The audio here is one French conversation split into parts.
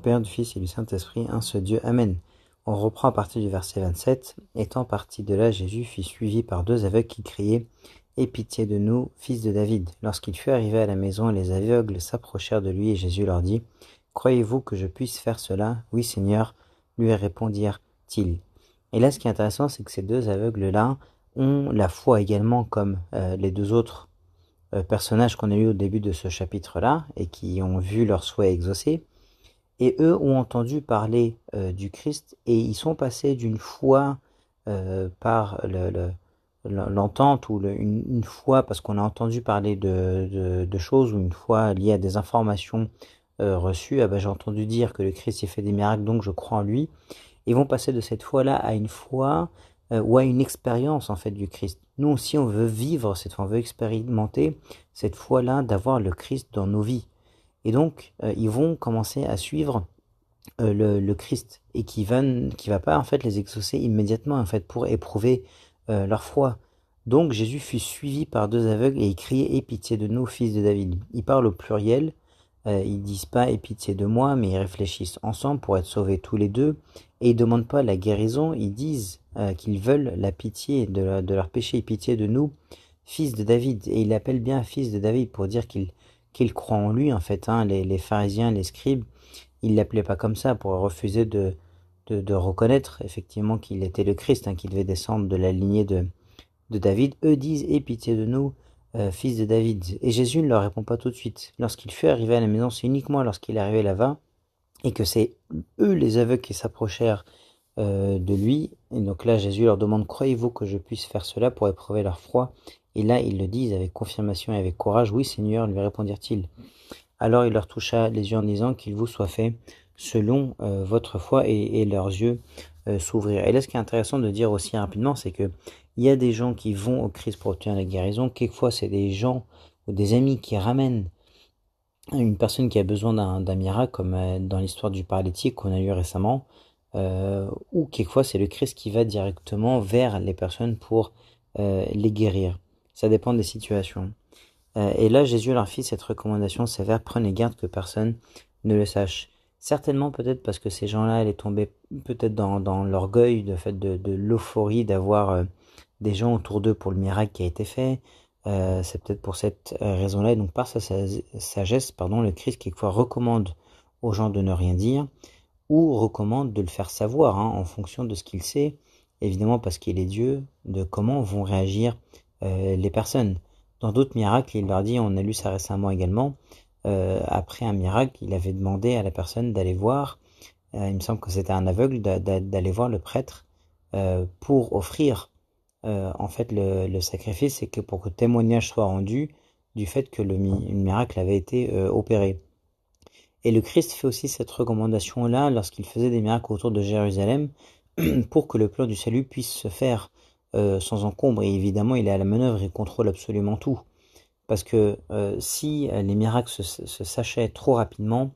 Père, du Fils et du Saint-Esprit, un seul Dieu. Amen. On reprend à partir du verset 27. Étant parti de là, Jésus fut suivi par deux aveugles qui criaient « Aie pitié de nous, fils de David !» Lorsqu'il fut arrivé à la maison, les aveugles s'approchèrent de lui et Jésus leur dit « Croyez-vous que je puisse faire cela ? Oui, Seigneur, lui répondirent-ils. » Et là, ce qui est intéressant, c'est que ces deux aveugles-là ont la foi également comme les deux autres personnages qu'on a eu au début de ce chapitre-là et qui ont vu leur souhait exaucé. Et eux ont entendu parler du Christ et ils sont passés d'une foi par l'entente ou une foi parce qu'on a entendu parler de choses ou une foi liée à des informations reçues. J'ai entendu dire que le Christ il fait des miracles, donc je crois en lui. Ils vont passer de cette foi-là à une foi ou à une expérience en fait du Christ. Nous aussi on veut vivre cette foi, on veut expérimenter cette foi-là d'avoir le Christ dans nos vies. Et donc ils vont commencer à suivre le Christ et qui va pas en fait les exaucer immédiatement en fait pour éprouver leur foi. Donc Jésus fut suivi par deux aveugles et il criait « Aie pitié de nous, fils de David !» Ils parlent au pluriel, ils disent pas « Aie pitié de moi », mais ils réfléchissent ensemble pour être sauvés tous les deux et ils demandent pas la guérison, ils disent qu'ils veulent la pitié de leur péché et pitié de nous, fils de David. Et ils l'appellent bien fils de David pour dire qu'ils croient en lui en fait. Les pharisiens, les scribes, ils l'appelaient pas comme ça pour refuser de reconnaître effectivement qu'il était le Christ, qu'il devait descendre de la lignée de David. Eux disent « Aie pitié de nous, fils de David ». Et Jésus ne leur répond pas tout de suite. Lorsqu'il fut arrivé à la maison, c'est uniquement lorsqu'il est arrivé là-bas et que c'est eux les aveugles qui s'approchèrent de lui. Et donc là, Jésus leur demande « Croyez-vous que je puisse faire cela pour éprouver leur foi ?» Et là, ils le disent avec confirmation et avec courage « Oui, Seigneur », lui répondirent-ils. Alors il leur toucha les yeux en disant qu'il vous soit fait selon votre foi et leurs yeux s'ouvrirent. Et là, ce qui est intéressant de dire aussi rapidement, c'est que il y a des gens qui vont au Christ pour obtenir la guérison. Quelquefois, c'est des gens ou des amis qui ramènent une personne qui a besoin d'un miracle, comme dans l'histoire du paralytique qu'on a eu récemment, ou quelquefois c'est le Christ qui va directement vers les personnes pour les guérir. Ça dépend des situations. Et là, Jésus leur fit cette recommandation sévère, prenez garde que personne ne le sache. Certainement peut-être parce que ces gens-là allaient tomber peut-être dans l'orgueil de l'euphorie d'avoir des gens autour d'eux pour le miracle qui a été fait. C'est peut-être pour cette raison-là. Et donc par sa sagesse, le Christ quelquefois recommande aux gens de ne rien dire ou recommande de le faire savoir en fonction de ce qu'il sait, évidemment parce qu'il est Dieu, de comment vont réagir les personnes. Dans d'autres miracles, il leur dit, on a lu ça récemment également, après un miracle, il avait demandé à la personne d'aller voir, il me semble que c'était un aveugle, d'aller voir le prêtre pour offrir en fait le sacrifice et que pour que témoignage soit rendu du fait que le miracle avait été opéré. Et le Christ fait aussi cette recommandation-là lorsqu'il faisait des miracles autour de Jérusalem pour que le plan du salut puisse se faire sans encombre. Et évidemment, il est à la manœuvre et contrôle absolument tout. Parce que si les miracles se sachaient trop rapidement,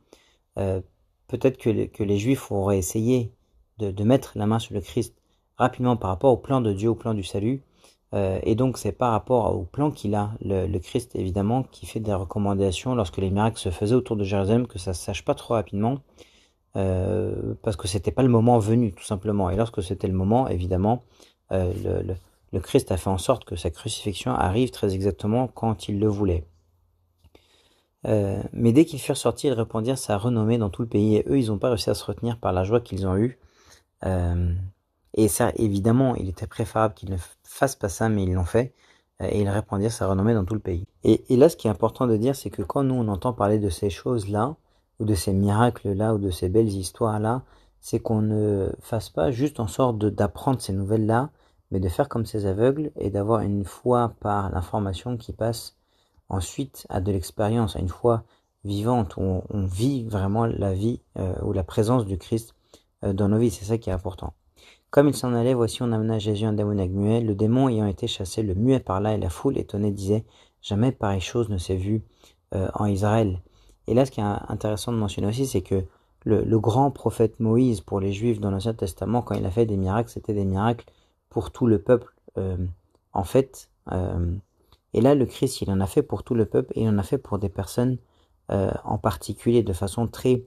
peut-être que les Juifs auraient essayé de mettre la main sur le Christ rapidement par rapport au plan de Dieu, au plan du salut. Et donc c'est par rapport au plan qu'il a, le Christ évidemment, qui fait des recommandations lorsque les miracles se faisaient autour de Jérusalem, que ça ne se sache pas trop rapidement, parce que c'était pas le moment venu tout simplement. Et lorsque c'était le moment, évidemment, le Christ a fait en sorte que sa crucifixion arrive très exactement quand il le voulait. Mais dès qu'ils furent sortis, ils répandirent sa renommée dans tout le pays, et eux, ils n'ont pas réussi à se retenir par la joie qu'ils ont eue. Et ça, évidemment, il était préférable qu'ils ne fassent pas ça, mais ils l'ont fait, et ils répandirent sa renommée dans tout le pays. Et là, ce qui est important de dire, c'est que quand nous, on entend parler de ces choses-là, ou de ces miracles-là, ou de ces belles histoires-là, c'est qu'on ne fasse pas juste en sorte d'apprendre ces nouvelles-là, mais de faire comme ces aveugles, et d'avoir une foi par l'information qui passe ensuite à de l'expérience, à une foi vivante, où on vit vraiment la vie, ou la présence du Christ dans nos vies, c'est ça qui est important. Comme il s'en allait, voici on amena Jésus un démoniaque muet. Le démon ayant été chassé, le muet par là, et la foule étonnée disait « Jamais pareille chose ne s'est vue en Israël ». Et là, ce qui est intéressant de mentionner aussi, c'est que le grand prophète Moïse, pour les Juifs dans l'Ancien Testament, quand il a fait des miracles, c'était des miracles pour tout le peuple, en fait. Et là, le Christ, il en a fait pour tout le peuple, et il en a fait pour des personnes en particulier, de façon très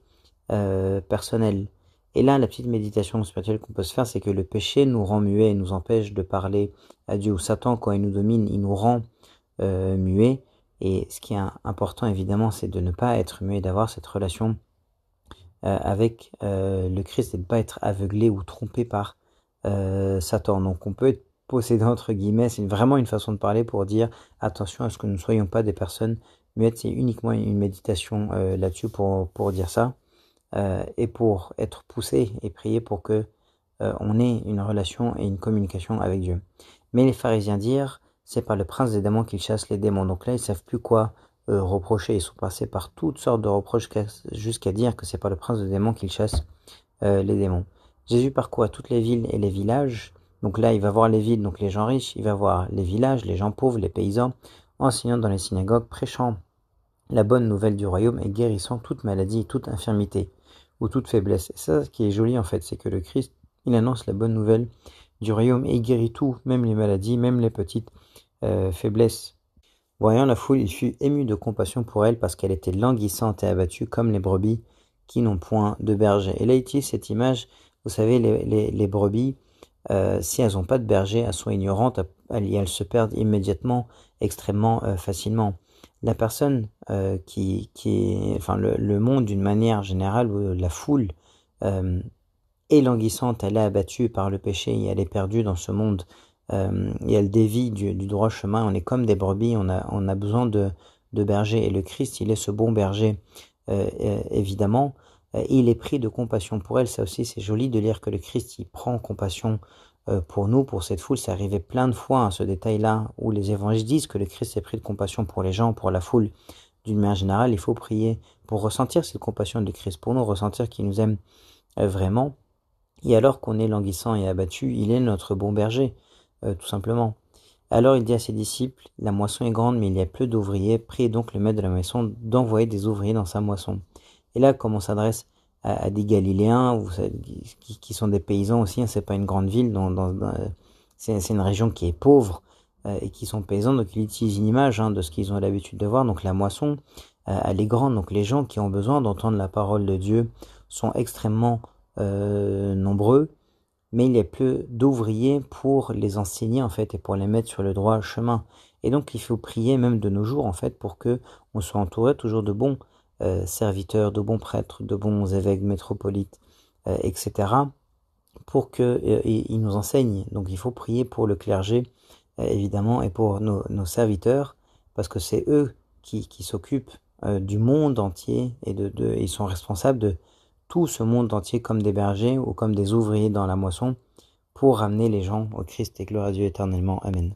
personnelle. Et là, la petite méditation spirituelle qu'on peut se faire, c'est que le péché nous rend muets et nous empêche de parler à Dieu. Ou Satan, quand il nous domine, il nous rend muets. Et ce qui est important, évidemment, c'est de ne pas être muet, d'avoir cette relation avec le Christ et de ne pas être aveuglé ou trompé par Satan. Donc on peut être possédé entre guillemets, c'est vraiment une façon de parler pour dire attention à ce que nous ne soyons pas des personnes muettes. C'est uniquement une méditation là-dessus pour dire ça et pour être poussé et prier pour que on ait une relation et une communication avec Dieu. Mais les pharisiens dirent c'est par le prince des démons qu'ils chassent les démons. Donc là ils savent plus quoi reprocher. Ils sont passés par toutes sortes de reproches jusqu'à dire que c'est par le prince des démons qu'ils chassent les démons. Jésus parcourt toutes les villes et les villages. Donc là, il va voir les villes, donc les gens riches. Il va voir les villages, les gens pauvres, les paysans, enseignant dans les synagogues, prêchant la bonne nouvelle du royaume et guérissant toute maladie, toute infirmité ou toute faiblesse. Et ça, ce qui est joli en fait, c'est que le Christ, il annonce la bonne nouvelle du royaume et il guérit tout, même les maladies, même les petites faiblesses. Voyant la foule, il fut ému de compassion pour elle parce qu'elle était languissante et abattue comme les brebis qui n'ont point de berger. Et là, il utilise cette image, vous savez, les brebis, si elles n'ont pas de berger, elles sont ignorantes, elles se perdent immédiatement, extrêmement facilement. La personne enfin le monde d'une manière générale, la foule est languissante, elle est abattue par le péché et elle est perdue dans ce monde et elle dévie du droit chemin. On est comme des brebis, on a besoin de berger et le Christ, il est ce bon berger évidemment. Il est pris de compassion pour elle. Ça aussi, c'est joli de lire que le Christ, il prend compassion pour nous, pour cette foule. C'est arrivé plein de fois, hein, ce détail-là, où les évangiles disent que le Christ est pris de compassion pour les gens, pour la foule. D'une manière générale, il faut prier pour ressentir cette compassion du Christ, pour nous ressentir qu'il nous aime vraiment. Et alors qu'on est languissant et abattu, il est notre bon berger, tout simplement. Alors il dit à ses disciples, la moisson est grande, mais il y a peu d'ouvriers. Priez donc le maître de la moisson d'envoyer des ouvriers dans sa moisson. Et là, comme on s'adresse à des Galiléens, qui sont des paysans aussi, hein, c'est pas une grande ville, c'est une région qui est pauvre et qui sont paysans, donc il utilise une image de ce qu'ils ont l'habitude de voir. Donc la moisson, elle est grande, donc les gens qui ont besoin d'entendre la parole de Dieu sont extrêmement nombreux, mais il y a peu d'ouvriers pour les enseigner en fait et pour les mettre sur le droit chemin. Et donc il faut prier même de nos jours en fait pour que on soit entouré toujours de bons serviteurs, de bons prêtres, de bons évêques, métropolites, etc. pour que ils nous enseignent. Donc il faut prier pour le clergé évidemment et pour nos serviteurs parce que c'est eux qui s'occupent du monde entier et ils sont responsables de tout ce monde entier comme des bergers ou comme des ouvriers dans la moisson pour ramener les gens au Christ et gloire à Dieu éternellement. Amen.